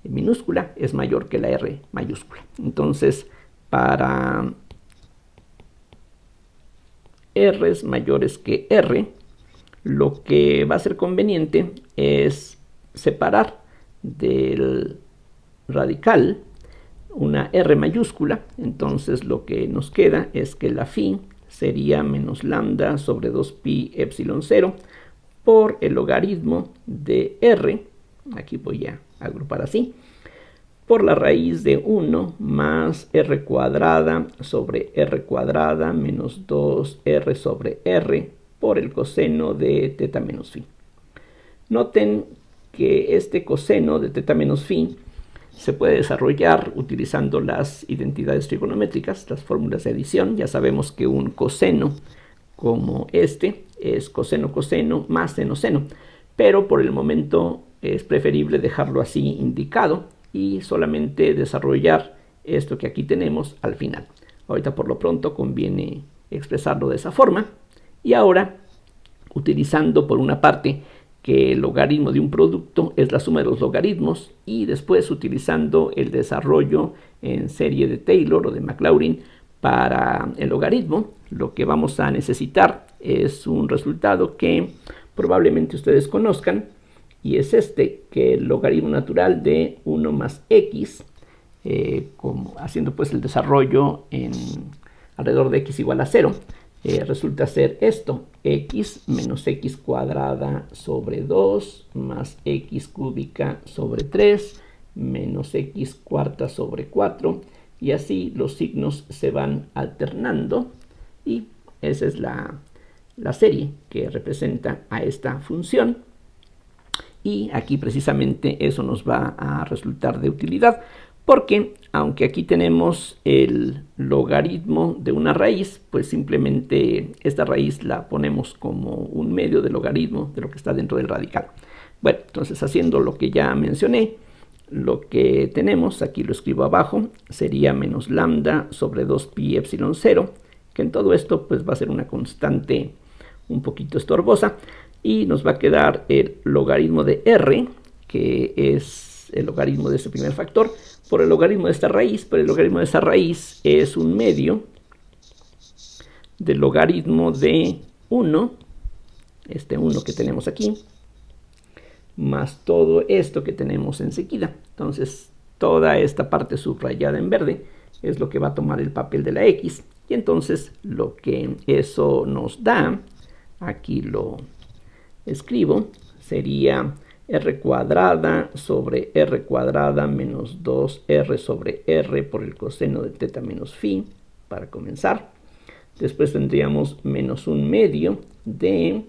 minúscula es mayor que la r mayúscula. Entonces, para r mayores que r, lo que va a ser conveniente es separar del radical una r mayúscula. Entonces lo que nos queda es que la phi sería menos lambda sobre 2pi epsilon 0 por el logaritmo de r, aquí voy a agrupar así, por la raíz de 1 más r cuadrada sobre r cuadrada menos 2r sobre r por el coseno de teta menos phi. Noten que este coseno de teta menos phi se puede desarrollar utilizando las identidades trigonométricas, las fórmulas de adición. Ya sabemos que un coseno como este es coseno coseno más seno seno, pero por el momento es preferible dejarlo así indicado y solamente desarrollar esto que aquí tenemos al final. Ahorita por lo pronto conviene expresarlo de esa forma. Y ahora, utilizando por una parte que el logaritmo de un producto es la suma de los logaritmos, y después utilizando el desarrollo en serie de Taylor o de Maclaurin para el logaritmo, lo que vamos a necesitar es un resultado que probablemente ustedes conozcan, y es este, que el logaritmo natural de 1 más x, haciendo pues el desarrollo en alrededor de x igual a 0, resulta ser esto, x menos x cuadrada sobre 2 más x cúbica sobre 3 menos x cuarta sobre 4, y así los signos se van alternando, y esa es la serie que representa a esta función. Y aquí precisamente eso nos va a resultar de utilidad, porque aunque aquí tenemos el logaritmo de una raíz, pues simplemente esta raíz la ponemos como un medio de logaritmo de lo que está dentro del radical. Bueno, entonces haciendo lo que ya mencioné, lo que tenemos, aquí lo escribo abajo, sería menos lambda sobre 2pi epsilon 0, que en todo esto pues va a ser una constante un poquito estorbosa, y nos va a quedar el logaritmo de r, que es el logaritmo de este primer factor, por el logaritmo de esta raíz, pero el logaritmo de esta raíz es un medio del logaritmo de 1, este 1 que tenemos aquí, más todo esto que tenemos enseguida. Entonces toda esta parte subrayada en verde es lo que va a tomar el papel de la x, y entonces lo que eso nos da, aquí lo escribo, sería r cuadrada sobre r cuadrada menos 2r sobre r por el coseno de teta menos phi, para comenzar. Después tendríamos menos 1/2 de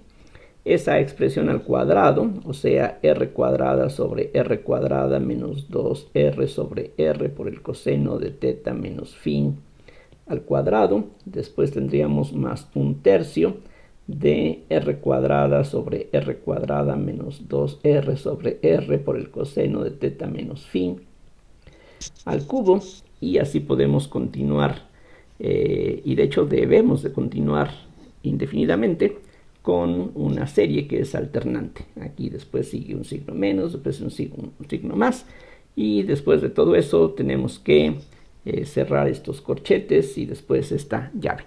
esa expresión al cuadrado, o sea, r cuadrada sobre r cuadrada menos 2r sobre r por el coseno de teta menos phi al cuadrado. Después tendríamos más 1/3 de r cuadrada sobre r cuadrada menos 2r sobre r por el coseno de teta menos phi al cubo, y así podemos continuar, y de hecho debemos de continuar indefinidamente con una serie que es alternante. Aquí después sigue un signo menos, después un signo más, y después de todo eso tenemos que cerrar estos corchetes y después esta llave.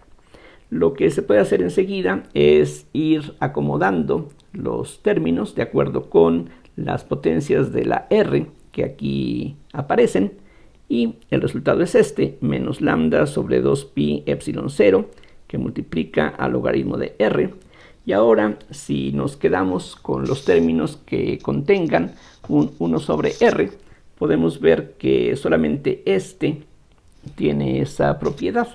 Lo que se puede hacer enseguida es ir acomodando los términos de acuerdo con las potencias de la r que aquí aparecen, y el resultado es este, menos lambda sobre 2pi epsilon 0, que multiplica al logaritmo de r. Y ahora, si nos quedamos con los términos que contengan un 1 sobre r, podemos ver que solamente este tiene esa propiedad.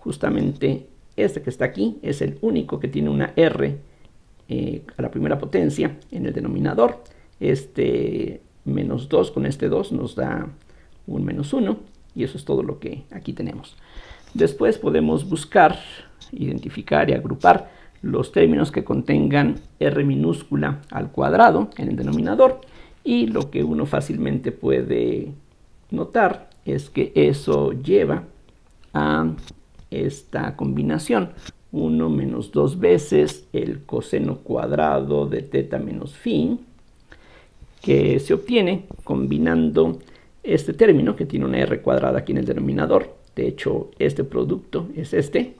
Justamente este que está aquí es el único que tiene una r a la primera potencia en el denominador. Este menos 2 con este 2 nos da un menos 1, y eso es todo lo que aquí tenemos. Después podemos buscar, identificar y agrupar los términos que contengan r minúscula al cuadrado en el denominador, y lo que uno fácilmente puede notar es que eso lleva a esta combinación: 1 menos 2 veces el coseno cuadrado de teta menos phi, que se obtiene combinando este término que tiene una r cuadrada aquí en el denominador. De hecho, este producto es este.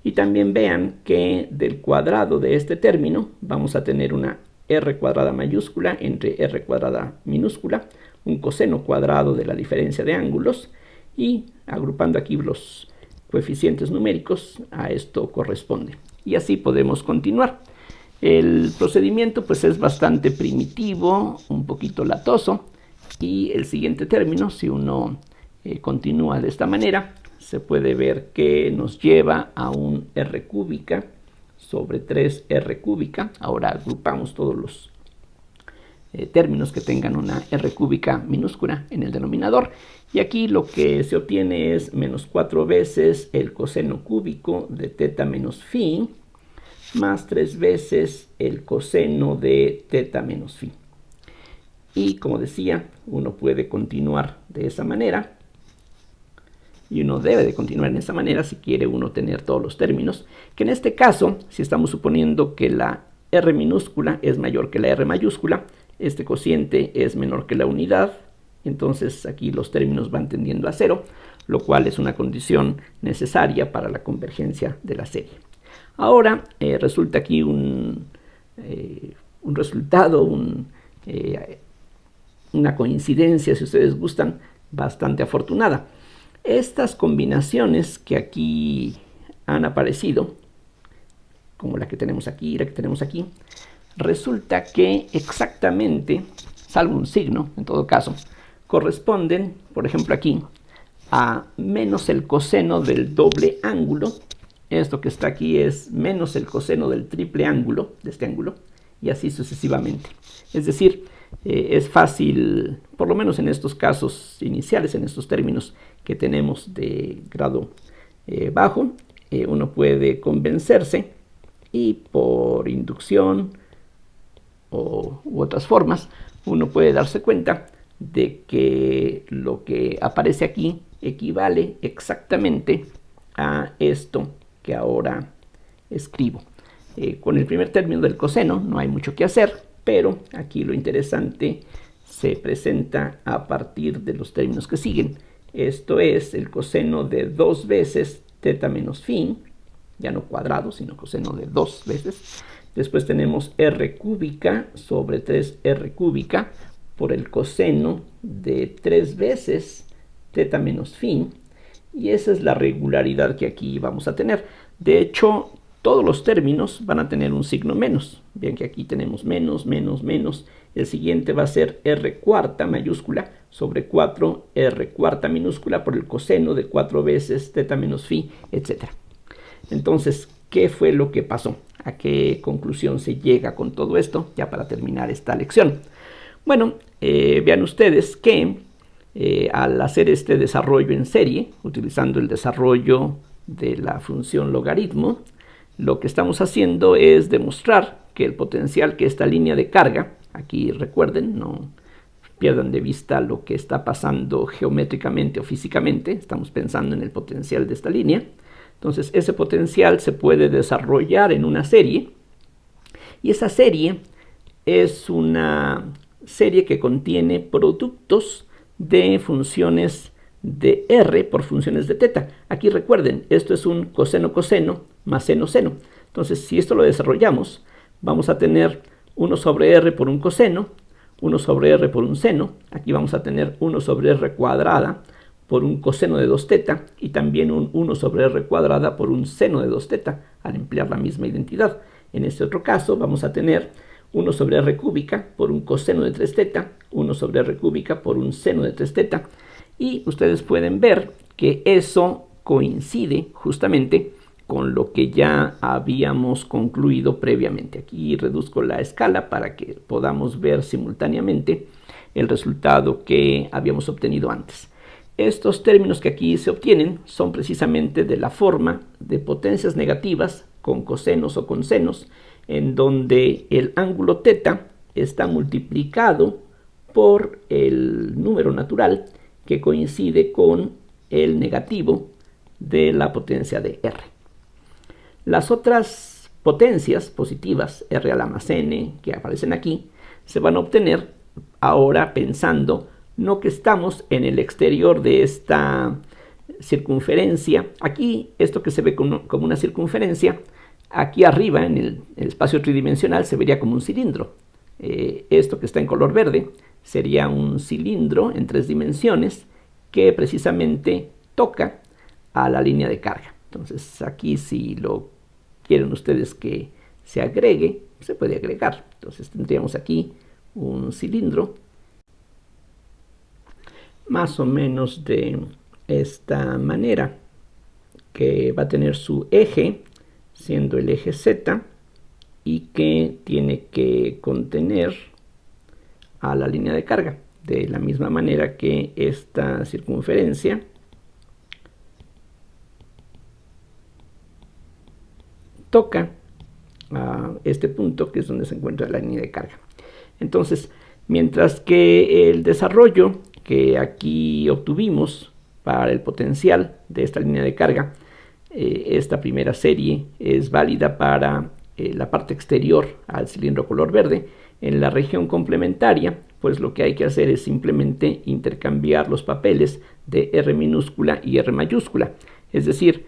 Y también vean que del cuadrado de este término vamos a tener una r cuadrada mayúscula entre r cuadrada minúscula, un coseno cuadrado de la diferencia de ángulos, y agrupando aquí los coeficientes numéricos a esto corresponde. Y así podemos continuar. El procedimiento pues es bastante primitivo, un poquito latoso, y el siguiente término, si uno continúa de esta manera, se puede ver que nos lleva a un r cúbica sobre 3r cúbica. Ahora agrupamos todos los términos que tengan una r cúbica minúscula en el denominador, y aquí lo que se obtiene es menos 4 veces el coseno cúbico de teta menos phi más 3 veces el coseno de teta menos phi. Y como decía, uno puede continuar de esa manera, y uno debe de continuar en esa manera si quiere uno tener todos los términos, que en este caso, si estamos suponiendo que la r minúscula es mayor que la r mayúscula, este cociente es menor que la unidad, entonces aquí los términos van tendiendo a 0, lo cual es una condición necesaria para la convergencia de la serie. Ahora resulta aquí un resultado, una coincidencia, si ustedes gustan, bastante afortunada. Estas combinaciones que aquí han aparecido, como la que tenemos aquí y la que tenemos aquí, resulta que exactamente, salvo un signo en todo caso, corresponden, por ejemplo aquí, a menos el coseno del doble ángulo. Esto que está aquí es menos el coseno del triple ángulo, de este ángulo, y así sucesivamente. Es decir, es fácil, por lo menos en estos casos iniciales, en estos términos que tenemos de grado bajo, uno puede convencerse, y por inducción u otras formas, uno puede darse cuenta de que lo que aparece aquí equivale exactamente a esto que ahora escribo. Con el primer término del coseno no hay mucho que hacer, pero aquí lo interesante se presenta a partir de los términos que siguen. Esto es el coseno de 2 veces teta menos phi, ya no cuadrado, sino coseno de 2 veces. Después tenemos r cúbica sobre 3r cúbica por el coseno de 3 veces teta menos phi. Y esa es la regularidad que aquí vamos a tener. De hecho, todos los términos van a tener un signo menos. Vean que aquí tenemos menos, menos, menos. El siguiente va a ser r cuarta mayúscula sobre 4 r cuarta minúscula por el coseno de 4 veces teta menos phi, etc. Entonces, ¿qué fue lo que pasó? ¿A qué conclusión se llega con todo esto? Ya para terminar esta lección. Bueno, vean ustedes que al hacer este desarrollo en serie, utilizando el desarrollo de la función logaritmo, lo que estamos haciendo es demostrar que el potencial que esta línea de carga, aquí recuerden, no pierdan de vista lo que está pasando geométricamente o físicamente, estamos pensando en el potencial de esta línea. Entonces ese potencial se puede desarrollar en una serie, y esa serie es una serie que contiene productos de funciones de r por funciones de teta. Aquí recuerden, esto es un coseno-coseno más seno-seno. Entonces, si esto lo desarrollamos, vamos a tener 1 sobre r por un coseno, 1 sobre r por un seno. Aquí vamos a tener 1 sobre r cuadrada por un coseno de 2 teta y también un 1 sobre r cuadrada por un seno de 2 teta al emplear la misma identidad. En este otro caso vamos a tener 1 sobre r cúbica por un coseno de 3 teta, 1 sobre r cúbica por un seno de 3 teta. Y ustedes pueden ver que eso coincide justamente con lo que ya habíamos concluido previamente. Aquí reduzco la escala para que podamos ver simultáneamente el resultado que habíamos obtenido antes. Estos términos que aquí se obtienen son precisamente de la forma de potencias negativas con cosenos o con senos, en donde el ángulo teta está multiplicado por el número natural que coincide con el negativo de la potencia de r. Las otras potencias positivas, r a la más n, que aparecen aquí, se van a obtener ahora pensando no que estamos en el exterior de esta circunferencia. Aquí, esto que se ve como una circunferencia, aquí arriba en el espacio tridimensional se vería como un cilindro. Esto que está en color verde sería un cilindro en 3 dimensiones que precisamente toca a la línea de carga. Entonces aquí, si lo quieren ustedes que se agregue, se puede agregar. Entonces tendríamos aquí un cilindro más o menos de esta manera, que va a tener su eje siendo el eje Z y que tiene que contener a la línea de carga, de la misma manera que esta circunferencia toca a este punto, que es donde se encuentra la línea de carga. Entonces, mientras que el desarrollo que aquí obtuvimos para el potencial de esta línea de carga, esta primera serie es válida para la parte exterior al cilindro color verde. En la región complementaria, pues lo que hay que hacer es simplemente intercambiar los papeles de r minúscula y r mayúscula. Es decir,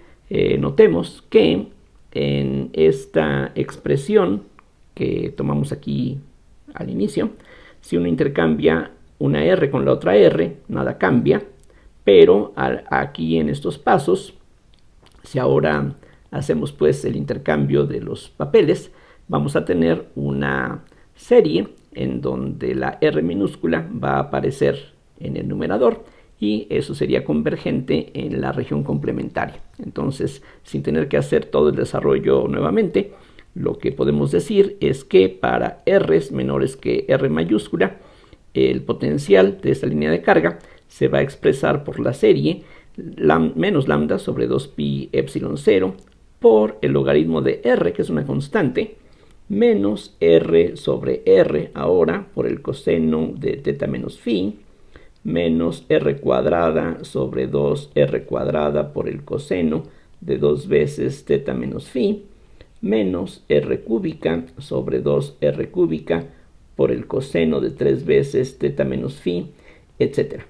notemos que en esta expresión que tomamos aquí al inicio, si uno intercambia una r con la otra r, nada cambia, pero aquí en estos pasos, si ahora hacemos pues el intercambio de los papeles, vamos a tener una serie en donde la r minúscula va a aparecer en el numerador y eso sería convergente en la región complementaria. Entonces, sin tener que hacer todo el desarrollo nuevamente, lo que podemos decir es que para r's menores que r mayúscula, el potencial de esta línea de carga se va a expresar por la serie menos lambda sobre 2pi epsilon 0 por el logaritmo de r, que es una constante, menos r sobre r ahora por el coseno de teta menos phi, menos r cuadrada sobre 2r cuadrada por el coseno de 2 veces teta menos phi, menos r cúbica sobre 2r cúbica por el coseno de 3 veces teta menos phi, etc.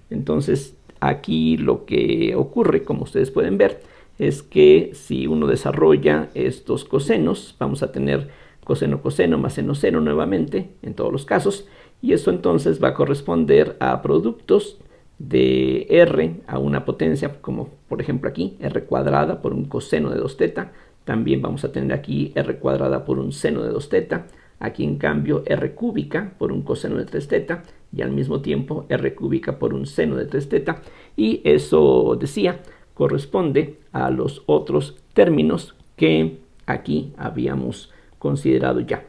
Entonces, aquí lo que ocurre, como ustedes pueden ver, es que si uno desarrolla estos cosenos, vamos a tener coseno-coseno más seno-seno nuevamente en todos los casos, y eso entonces va a corresponder a productos de r a una potencia, como por ejemplo aquí, r cuadrada por un coseno de 2 teta También vamos a tener aquí r cuadrada por un seno de 2θ. Aquí en cambio r cúbica por un coseno de 3θ y al mismo tiempo r cúbica por un seno de 3θ. Y eso, decía, corresponde a los otros términos que aquí habíamos considerado ya.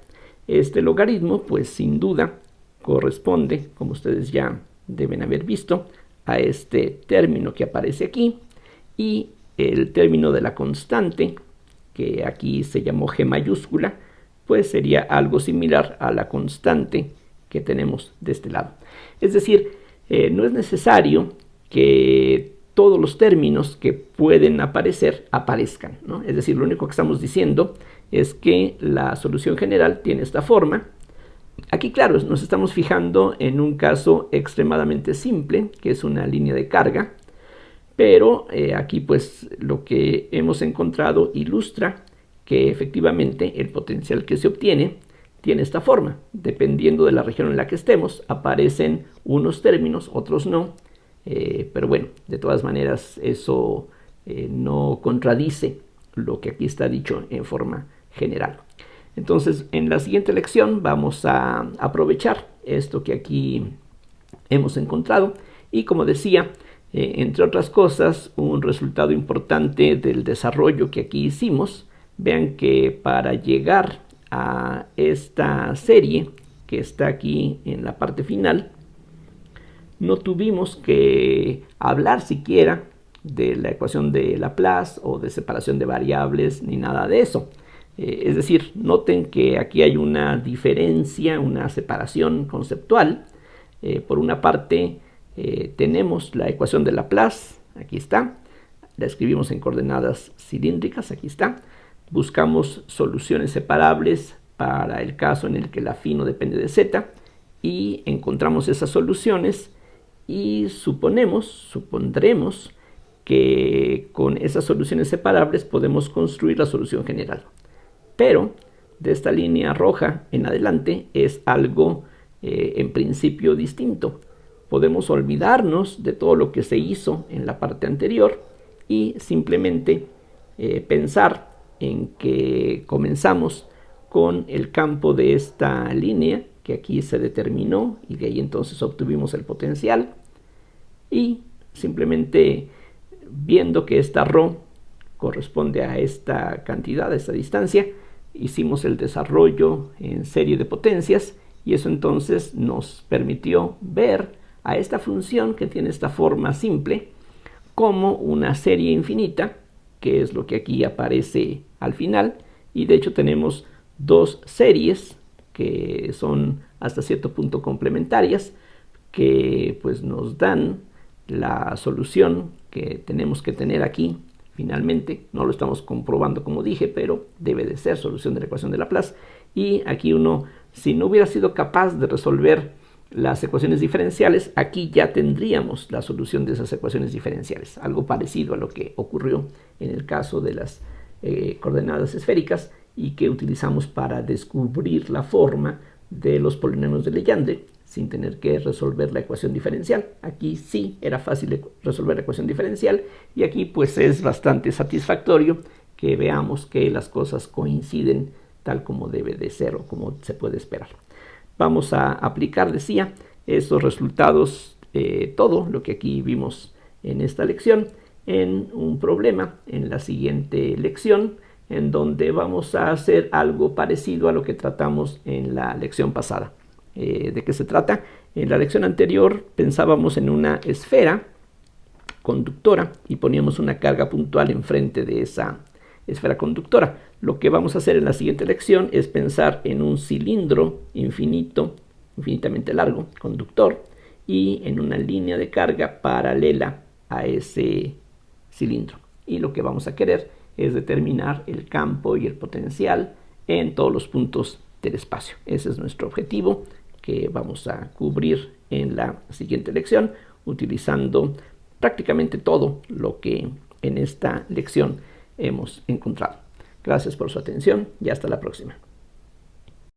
Este logaritmo, pues sin duda, corresponde, como ustedes ya deben haber visto, a este término que aparece aquí y el término de la constante, que aquí se llamó G mayúscula, pues sería algo similar a la constante que tenemos de este lado. Es decir, no es necesario que todos los términos que pueden aparecer aparezcan, ¿no? Es decir, lo único que estamos diciendo es que la solución general tiene esta forma. Aquí, claro, nos estamos fijando en un caso extremadamente simple, que es una línea de carga, pero aquí pues lo que hemos encontrado ilustra que efectivamente el potencial que se obtiene tiene esta forma. Dependiendo de la región en la que estemos, aparecen unos términos, otros no, pero bueno, de todas maneras eso no contradice lo que aquí está dicho en forma general. Entonces, en la siguiente lección vamos a aprovechar esto que aquí hemos encontrado y, como decía, entre otras cosas, un resultado importante del desarrollo que aquí hicimos. Vean que para llegar a esta serie que está aquí en la parte final, no tuvimos que hablar siquiera de la ecuación de Laplace o de separación de variables ni nada de eso. Es decir, noten que aquí hay una diferencia, una separación conceptual. Por una parte tenemos la ecuación de Laplace, aquí está, la escribimos en coordenadas cilíndricas, aquí está. Buscamos soluciones separables para el caso en el que la phi no depende de z y encontramos esas soluciones y supondremos que con esas soluciones separables podemos construir la solución general. Pero de esta línea roja en adelante es algo en principio distinto. Podemos olvidarnos de todo lo que se hizo en la parte anterior y simplemente pensar en que comenzamos con el campo de esta línea que aquí se determinó y de ahí entonces obtuvimos el potencial, y simplemente viendo que esta ρ corresponde a esta cantidad, a esta distancia, hicimos el desarrollo en serie de potencias y eso entonces nos permitió ver a esta función que tiene esta forma simple como una serie infinita, que es lo que aquí aparece al final, y de hecho tenemos dos series que son hasta cierto punto complementarias, que pues nos dan la solución que tenemos que tener aquí. Finalmente, no lo estamos comprobando como dije, pero debe de ser solución de la ecuación de Laplace. Y aquí uno, si no hubiera sido capaz de resolver las ecuaciones diferenciales, aquí ya tendríamos la solución de esas ecuaciones diferenciales. Algo parecido a lo que ocurrió en el caso de las coordenadas esféricas y que utilizamos para descubrir la forma de los polinomios de Legendre sin tener que resolver la ecuación diferencial. Aquí sí era fácil resolver la ecuación diferencial y aquí pues es bastante satisfactorio que veamos que las cosas coinciden tal como debe de ser o como se puede esperar. Vamos a aplicar, decía, estos resultados, todo lo que aquí vimos en esta lección, en un problema en la siguiente lección, en donde vamos a hacer algo parecido a lo que tratamos en la lección pasada. ¿De qué se trata? En la lección anterior pensábamos en una esfera conductora y poníamos una carga puntual enfrente de esa esfera conductora. Lo que vamos a hacer en la siguiente lección es pensar en un cilindro infinitamente largo, conductor, y en una línea de carga paralela a ese cilindro. Y lo que vamos a querer es determinar el campo y el potencial en todos los puntos del espacio. Ese es nuestro objetivo que vamos a cubrir en la siguiente lección, utilizando prácticamente todo lo que en esta lección hemos encontrado. Gracias por su atención y hasta la próxima.